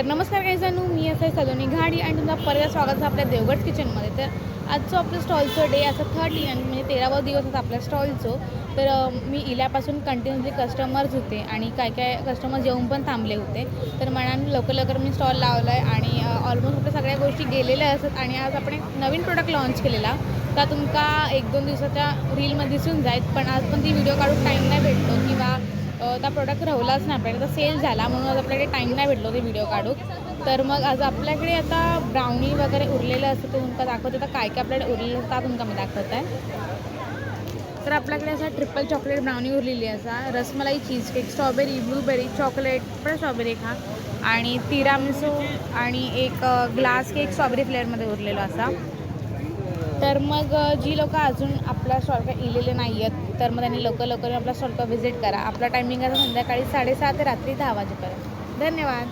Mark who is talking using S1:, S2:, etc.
S1: तर नमस्कार काहीजणू, मी असं सलोनी घाडी आणि तुमचं परत स्वागत आहे आपल्या देवगड किचनमध्ये. तर आजचं आपलं स्टॉलचं डे असं 13 आणि म्हणजे 13वा दिवस होता आपल्या स्टॉलचं. तर मी इल्यापासून कंटिन्युअसली कस्टमर्स होते आणि काय कस्टमर्स येऊन पण थांबले होते. तर मनाने लवकर मी स्टॉल लावला आहे आणि ऑलमोस्ट आपल्या सगळ्या गोष्टी गेलेल्या असतात. आणि आज आपण एक नवीन प्रोडक्ट लॉन्च केलेला, तर तुमका 1-2 दिवसाच्या रीलमध्ये दिसून जाईल. पण आज पण ती व्हिडिओ काढून टाईम नाही भेटतो किंवा त्या प्रोडक्ट राहिलाच नाही आपल्याकडे, तर सेल झाला म्हणून आज आपल्याकडे टाईम नाही भेटलो ते व्हिडिओ काढू. तर मग आज आपल्याकडे आता ब्राउनी वगैरे उरलेलं असतं ते तुमका दाखवते. तर काय आपल्याकडे उरलेलं असतं तुमका मी दाखवत आहे. तर आपल्याकडे असा ट्रिपल चॉकलेट ब्राउनी उरलेली असा, rasmalai cheese cake, strawberry, blueberry, chocolate पण स्ट्रॉबेरी खा आणि तिरामिसू आणि एक ग्लास केक स्ट्रॉबेरी फ्लेवरमध्ये उरलेला असा. तर मग जी लोकं अजून आपल्या स्टॉलला इलेले नाही आहेत, तर मग त्यांनी लवकर आपल्या स्टॉलला व्हिजिट करा. आपला टायमिंग आहे संध्याकाळी 6:30 ते रात्री 10 वाजेपर्यंत. धन्यवाद.